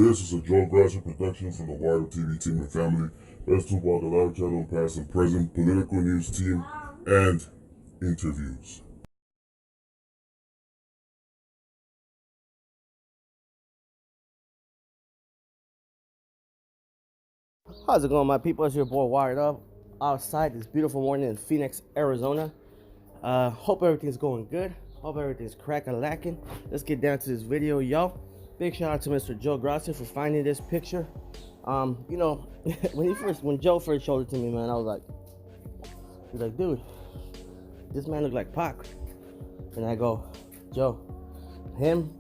This is a Joe Grasser production from the Wider TV team and family. That's Tupac Alive channel, past and present, political news team, and interviews. How's it going, my people? It's your boy Wired Up outside this beautiful morning in Phoenix, Arizona. Hope everything's going good. Hope everything's crack-a-lacking. Let's get down to this video, y'all. Big shout out to Mr. Joe Grasser for finding this picture. You know, when Joe first showed it to me, man, I was like, he's like, dude, this man look like Pac. And I go, Joe, him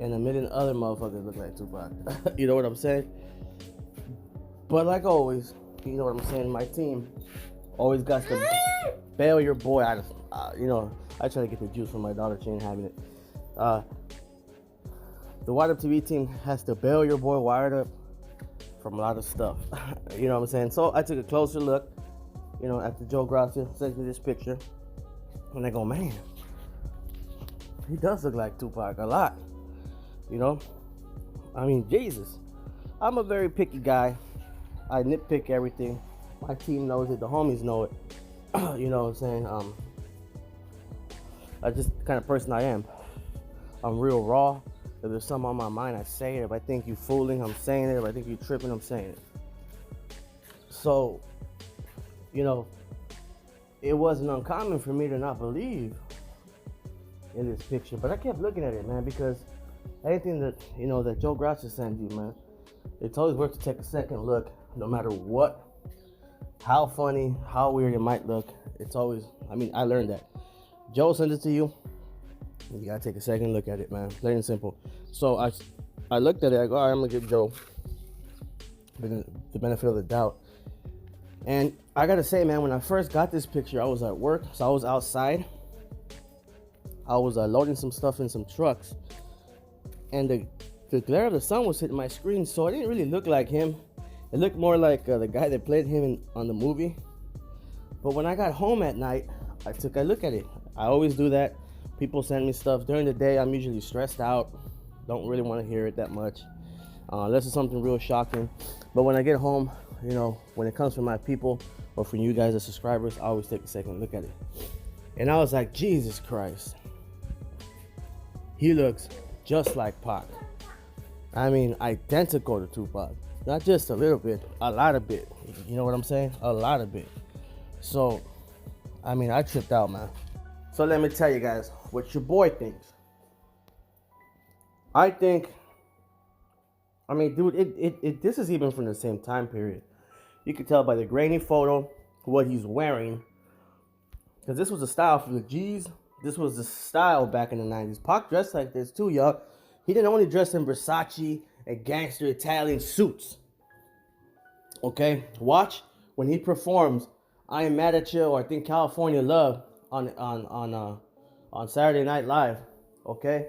and a million other motherfuckers look like Tupac. You know what I'm saying? But like always, you know what I'm saying, my team always got to bail your boy out of, you know, I try to get the juice from my daughter, she ain't having it. The Wired Up TV team has to bail your boy Wired Up from a lot of stuff. You know what I'm saying? So I took a closer look, you know, after Joe Grasser sent me this picture. And I go, man, he does look like Tupac a lot. You know? I mean, Jesus. I'm a very picky guy. I nitpick everything. My team knows it. The homies know it. You know what I'm saying? That's just the kind of person I am. I'm real raw. If there's something on my mind, I say it. If I think you fooling, I'm saying it. If I think you tripping, I'm saying it. So, you know, it wasn't uncommon for me to not believe in this picture. But I kept looking at it, man, because anything that, you know, that Joe Grasser sends you, man, it's always worth to take a second look, no matter what, how funny, how weird it might look. It's always, I mean, I learned that. Joe sends it to you, you gotta take a second look at it, man. Plain and simple. So I looked at it, I go, all right, I'm gonna give Joe the benefit of the doubt. And I gotta say, man, when I first got this picture, I was at work, so I was outside. I was loading some stuff in some trucks, and the glare of the sun was hitting my screen, so it didn't really look like him. It looked more like the guy that played him on the movie. But when I got home at night, I took a look at it. I always do that. People send me stuff during the day. I'm usually stressed out, don't really want to hear it that much, unless it's something real shocking. But when I get home, you know, when it comes from my people or from you guys as subscribers, I always take a second look at it. And I was like, Jesus Christ, he looks just like Pac. I mean, identical to Tupac. Not just a little bit, a lot of bit. You know what I'm saying? A lot of bit. So, I mean, I tripped out, man. So let me tell you guys what your boy thinks. I think, I mean, dude, this is even from the same time period. You can tell by the grainy photo what he's wearing, because this was the style for the G's. This was the style back in the 90s. Pac dressed like this too, y'all. He didn't only dress in Versace and gangster Italian suits. Okay, watch when he performs "I Am Mad at You" or I think "California Love" on Saturday Night Live. Okay,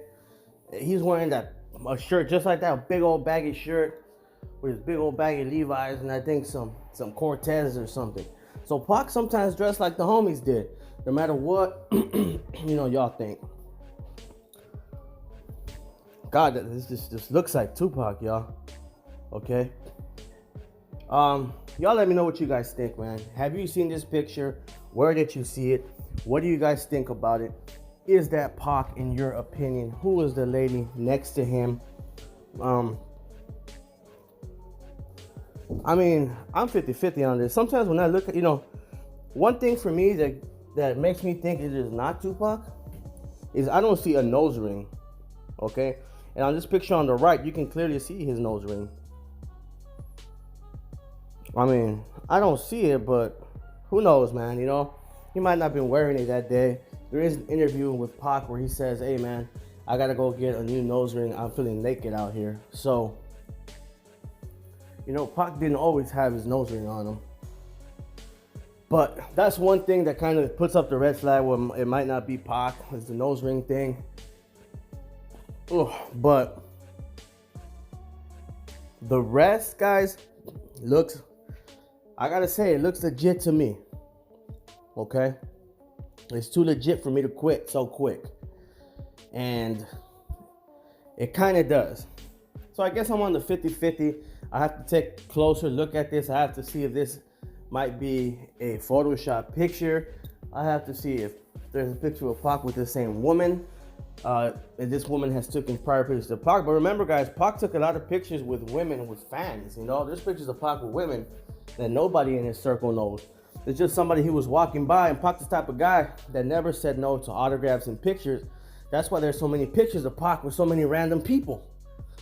he's wearing a shirt just like that, a big old baggy shirt with his big old baggy Levi's and I think some Cortez or something. So Pac sometimes dressed like the homies did, no matter what you know y'all think. God, this looks like Tupac, y'all. Okay. Y'all let me know what you guys think, man. Have you seen this picture? Where did you see it? What do you guys think about it? Is that Pac in your opinion? Who is the lady next to him? I mean, I'm 50-50 on this. Sometimes when I look at, you know, one thing for me that makes me think it is not Tupac is I don't see a nose ring. Okay? And on this picture on the right, you can clearly see his nose ring. I mean, I don't see it, but who knows, man, you know? He might not have been wearing it that day. There is an interview with Pac where he says, hey, man, I gotta go get a new nose ring. I'm feeling naked out here. So, you know, Pac didn't always have his nose ring on him. But that's one thing that kind of puts up the red flag where it might not be Pac. It's the nose ring thing. Ugh, but the rest, guys, looks, I gotta say, it looks legit to me. Okay? It's too legit for me to quit so quick. And it kind of does. So I guess I'm on the 50-50. I have to take a closer look at this. I have to see if this might be a Photoshop picture. I have to see if there's a picture of Pac with the same woman. And this woman has taken prior pictures of Pac. But remember, guys, Pac took a lot of pictures with women, with fans. You know, there's pictures of Pac with women that nobody in his circle knows. It's just somebody he was walking by, and Pac's the type of guy that never said no to autographs and pictures. That's why there's so many pictures of Pac with so many random people.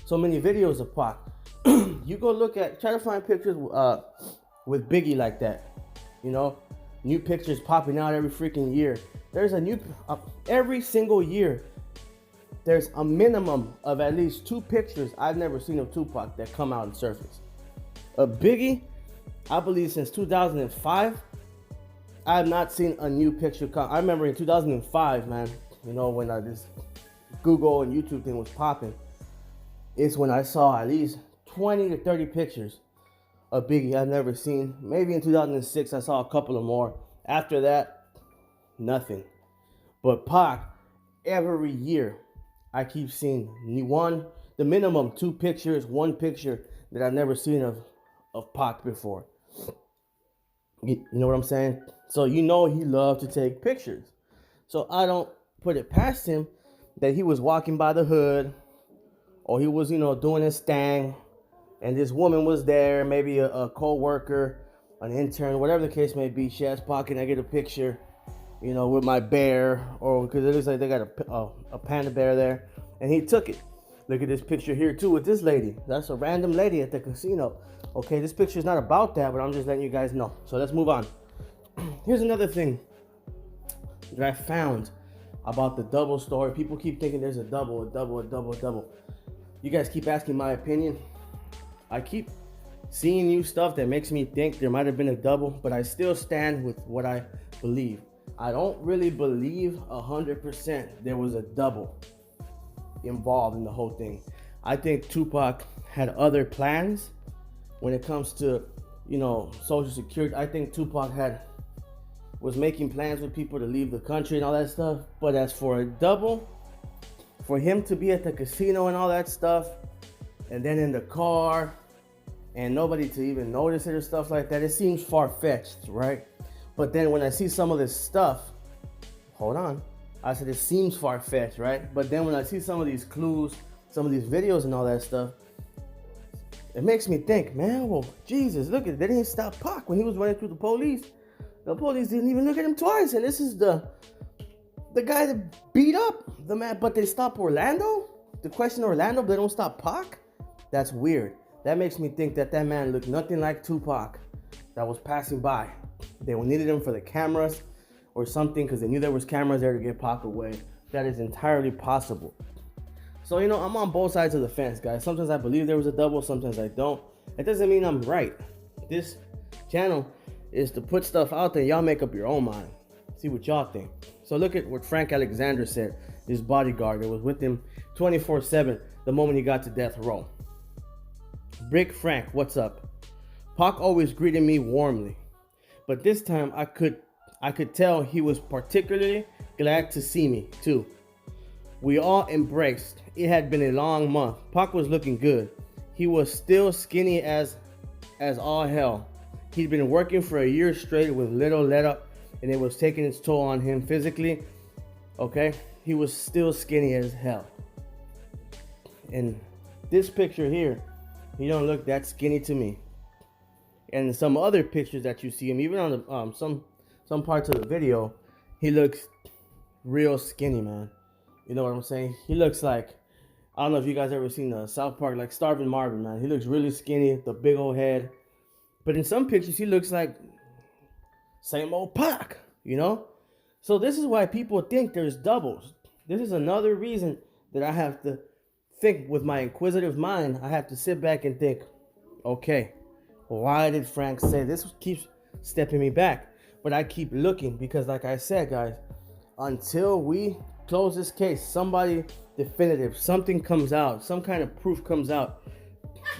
So many videos of Pac. You go try to find pictures with Biggie like that. You know, new pictures popping out every freaking year. There's a new, every single year, there's a minimum of at least 2 pictures I've never seen of Tupac that come out and surface. Biggie, I believe since 2005, I have not seen a new picture come. I remember in 2005, man, you know, when this Google and YouTube thing was popping, it's when I saw at least 20 to 30 pictures of Biggie I've never seen. Maybe in 2006, I saw a couple of more. After that, nothing. But Pac, every year, I keep seeing the minimum 2 pictures, 1 picture that I've never seen of Pac before. You know what I'm saying? So you know he loved to take pictures. So I don't put it past him that he was walking by the hood, or he was, you know, doing his thing, and this woman was there, maybe a co-worker, an intern, whatever the case may be. She asked Pac, can I get a picture, you know, with my bear, or because it looks like they got a panda bear there, and he took it. Look at this picture here too with this lady. That's a random lady at the casino. Okay, this picture is not about that, but I'm just letting you guys know. So let's move on. Here's another thing that I found about the double story. People keep thinking there's a double. You guys keep asking my opinion. I keep seeing new stuff that makes me think there might have been a double, but I still stand with what I believe. I don't really believe 100% there was a double involved in the whole thing. I think Tupac had other plans when it comes to, you know, Social Security. I think Tupac was making plans with people to leave the country and all that stuff. But as for a double, for him to be at the casino and all that stuff, and then in the car, and nobody to even notice it or stuff like that, it seems far-fetched, right? But then when I see some of this stuff, hold on, I said it seems far-fetched, right? But then when I see some of these clues, some of these videos and all that stuff, it makes me think, man, well, Jesus, look at, they didn't stop Pac when he was running through the police. The police didn't even look at him twice, and this is the guy that beat up the man, but they stopped Orlando? The question Orlando, but they don't stop Pac? That's weird. That makes me think that man looked nothing like Tupac that was passing by. They needed him for the cameras or something, because they knew there was cameras there to get Pac away. That is entirely possible. So, you know, I'm on both sides of the fence, guys. Sometimes I believe there was a double, sometimes I don't. It doesn't mean I'm right. This channel is to put stuff out there. Y'all make up your own mind. See what y'all think. So look at what Frank Alexander said, his bodyguard that was with him 24/7 the moment he got to death row. Brick Frank, what's up? Pac always greeted me warmly, but this time I could tell he was particularly glad to see me too. We all embraced. It had been a long month. Pac was looking good. He was still skinny as all hell. He'd been working for a year straight with little let up, and it was taking its toll on him physically. Okay, he was still skinny as hell. And this picture here, he don't look that skinny to me. And some other pictures that you see him, even on the some parts of the video, he looks real skinny, man. You know what I'm saying? He looks like, I don't know if you guys ever seen the South Park, like Starving Marvin, man. He looks really skinny, the big old head. But in some pictures, he looks like same old Pac, you know? So this is why people think there's doubles. This is another reason that I have to think with my inquisitive mind. I have to sit back and think, okay, why did Frank say this? Keeps stepping me back. But I keep looking because, like I said, guys, until we close this case, somebody definitive, something comes out, some kind of proof comes out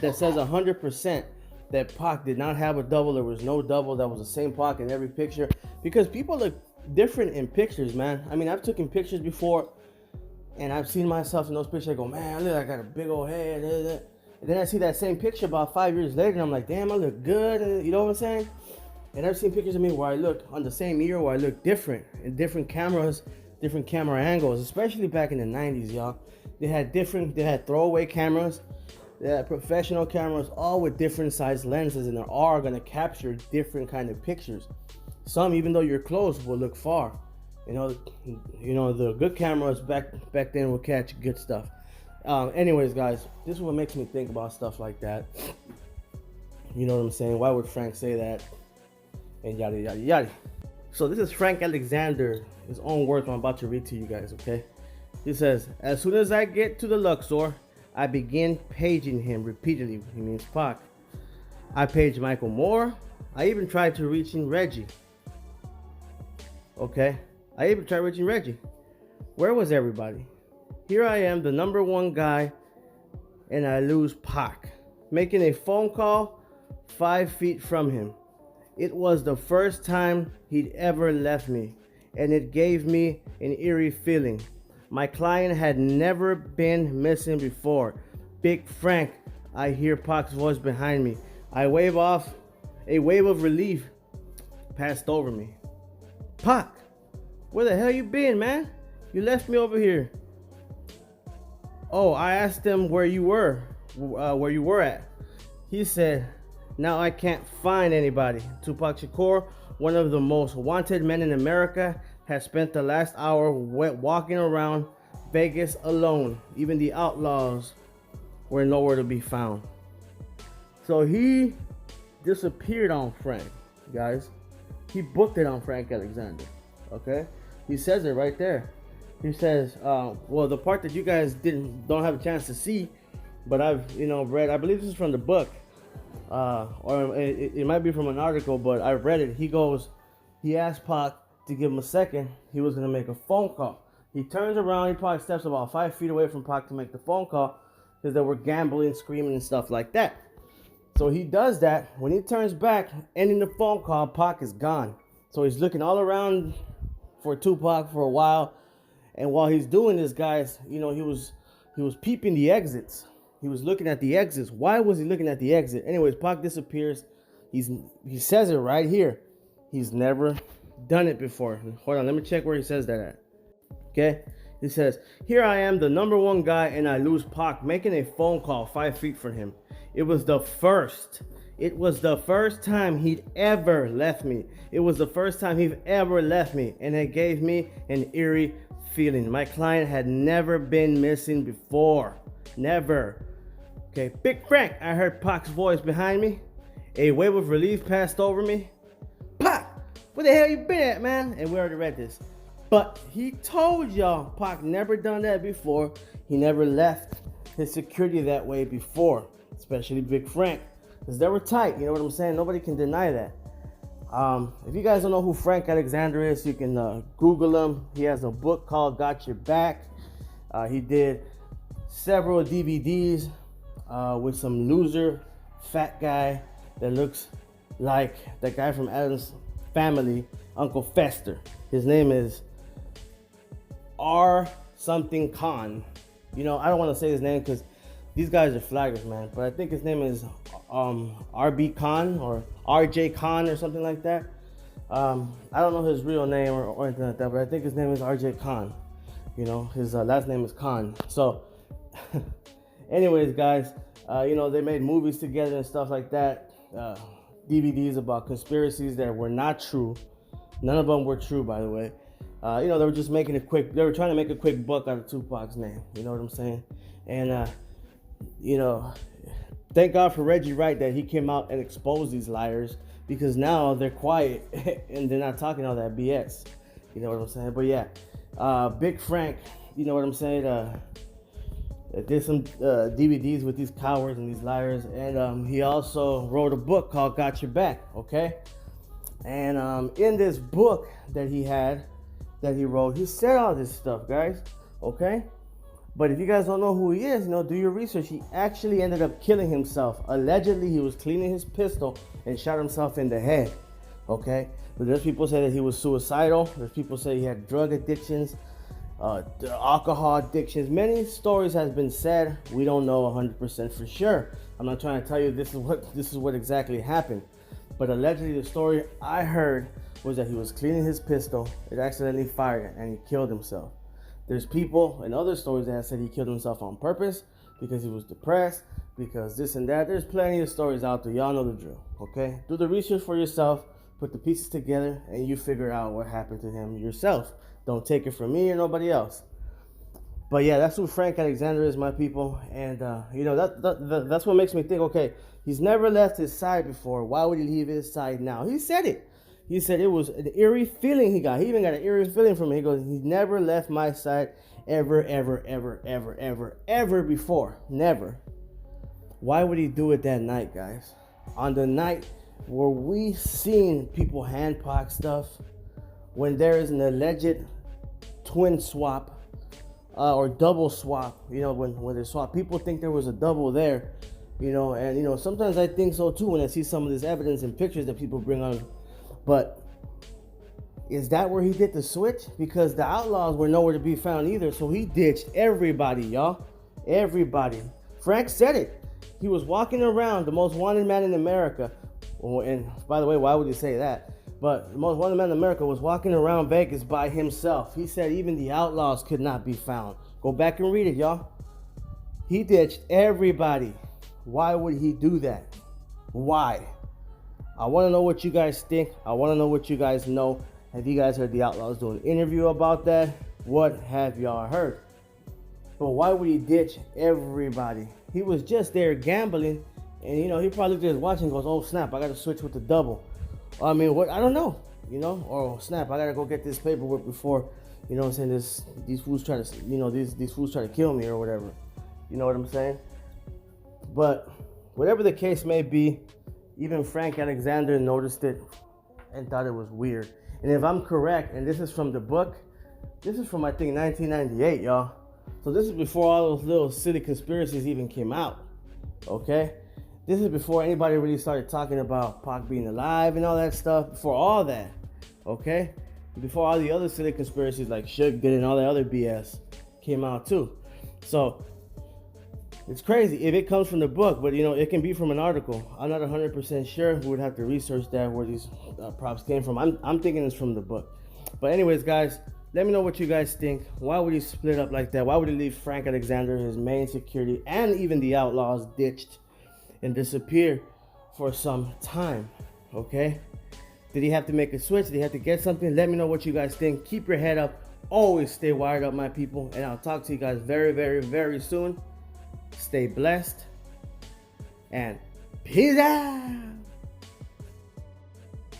that says 100% that Pac did not have a double. There was no double. That was the same Pac in every picture. Because people look different in pictures, man. I mean, I've taken pictures before, and I've seen myself in those pictures. I go, man, look, I got a big old head. And then I see that same picture about 5 years later, and I'm like, damn, I look good. And you know what I'm saying? And I've seen pictures of me where I look on the same year where I look different in different cameras, different camera angles, especially back in the 90s, y'all. They had throwaway cameras, they had professional cameras, all with different size lenses, and they're all gonna capture different kind of pictures. Some, even though you're close, will look far. You know, the good cameras back then will catch good stuff. Anyways, guys, this is what makes me think about stuff like that. You know what I'm saying? Why would Frank say that? And yada yada yada. So this is Frank Alexander, his own words I'm about to read to you guys, okay? He says, as soon as I get to the Luxor, I begin paging him repeatedly. He means Pac. I paged Michael Moore. I even tried to reach Reggie. Okay? I even tried reaching Reggie. Where was everybody? Here I am, the number one guy, and I lose Pac. Making a phone call 5 feet from him. It was the first time he'd ever left me, and it gave me an eerie feeling. My client had never been missing before. Big Frank, I hear Pac's voice behind me. I wave off. A wave of relief passed over me. Pac, where the hell you been, man? You left me over here. Oh, I asked him where you were at. He said, now I can't find anybody. Tupac Shakur, one of the most wanted men in America, has spent the last hour walking around Vegas alone. Even the outlaws were nowhere to be found. So he disappeared on Frank, guys. He booked it on Frank Alexander. Okay? He says it right there. He says, well, the part that you guys don't have a chance to see, but I've read, I believe this is from the book. Or it might be from an article, but I read it. He asked Pac to give him a second. He was going to make a phone call. He turns around. He probably steps about 5 feet away from Pac to make the phone call because they were gambling, screaming, and stuff like that. So he does that. When he turns back, ending the phone call, Pac is gone. So he's looking all around for Tupac for a while. And while he's doing this, guys, he was peeping the exits. He was looking at the exits. Why was he looking at the exit? Anyways, Pac disappears. He says it right here. He's never done it before. Hold on, let me check where he says that at. Okay? He says, here I am, the number one guy, and I lose Pac, making a phone call 5 feet from him. It was the first time he'd ever left me. It was the first time he'd ever left me, and it gave me an eerie feeling. My client had never been missing before. Never. Okay, Big Frank, I heard Pac's voice behind me. A wave of relief passed over me. Pac, where the hell you been at, man? And we already read this. But he told y'all Pac never done that before. He never left his security that way before, especially Big Frank, because they were tight. You know what I'm saying? Nobody can deny that. If you guys don't know who Frank Alexander is, you can Google him. He has a book called Got Your Back. He did several DVDs with some loser fat guy that looks like the guy from Addams Family, Uncle Fester. His name is R something Khan. I don't want to say his name because these guys are flaggers, man. But I think his name is RB Khan or RJ Khan or something like that. I don't know his real name or anything like that, but I think his name is RJ Khan. His last name is Khan. So, anyways, guys, they made movies together and stuff like that. DVDs about conspiracies that were not true. None of them were true, by the way. They were just they were trying to make a quick buck out of Tupac's name. You know what I'm saying? And, thank God for Reggie Wright that he came out and exposed these liars, because now they're quiet and they're not talking all that BS. You know what I'm saying? But yeah, Big Frank, you know what I'm saying? Did some DVDs with these cowards and these liars, and he also wrote a book called Got Your Back, okay? And in this book that he wrote, he said all this stuff, guys, okay? But if you guys don't know who he is, do your research. He actually ended up killing himself. Allegedly, he was cleaning his pistol and shot himself in the head, okay? But there's people say that he was suicidal. There's people say he had drug addictions. the alcohol addictions. Many stories has been said. We don't know 100% for sure. I'm not trying to tell you this is what exactly happened, but allegedly the story I heard was that he was cleaning his pistol, it accidentally fired, and he killed himself. There's people and other stories that have said he killed himself on purpose because he was depressed, because this and that. There's plenty of stories out there. Y'all know the drill, okay? Do the research for yourself, put the pieces together, and you figure out what happened to him yourself. Don't take it from me or nobody else. But yeah, that's who Frank Alexander is, my people. And that's what makes me think, okay, he's never left his side before. Why would he leave his side now? He said it. He said it was an eerie feeling he got. He even got an eerie feeling from it. He goes, he never left my side ever before. Never. Why would he do it that night, guys? On the night where we seen people handpock stuff, when there is an alleged twin swap or double swap, when they swap, people think there was a double there, and sometimes I think so too when I see some of this evidence and pictures that people bring on. But is that where he did the switch? Because the outlaws were nowhere to be found either, so he ditched everybody, y'all. Everybody. Frank said it. He was walking around, the most wanted man in America. And by the way, why would you say that? But the most wanted man in America was walking around Vegas by himself. He said even the outlaws could not be found. Go back and read it, y'all. He ditched everybody. Why would he do that? Why? I want to know what you guys think. I want to know what you guys know. Have you guys heard the outlaws do an interview about that? What have y'all heard? But why would he ditch everybody? He was just there gambling, and he probably just watching, goes, oh snap, I gotta switch with the double. I mean, what? I don't know, or snap, I gotta go get this paperwork before, I'm saying, these fools try to, these fools try to kill me or whatever. You know what I'm saying? But whatever the case may be, even Frank Alexander noticed it and thought it was weird. And if I'm correct, and this is from the book, this is from, I think, 1998, y'all. So this is before all those little silly conspiracies even came out, okay? This is before anybody really started talking about Pac being alive and all that stuff, before all that, okay? Before all the other silly conspiracies like Suge did and all that other BS came out too. So it's crazy if it comes from the book, but it can be from an article. I'm not 100% sure. We would have to research that, where these props came from. I'm thinking it's from the book. But anyways, guys, let me know what you guys think. Why would he split up like that? Why would he leave Frank Alexander, his main security, and even the outlaws ditched and disappear for some time? Okay? Did he have to make a switch? Did he have to get something? Let me know what you guys think. Keep your head up. Always stay wired up, my people. And I'll talk to you guys very, very, very soon. Stay blessed. And peace out.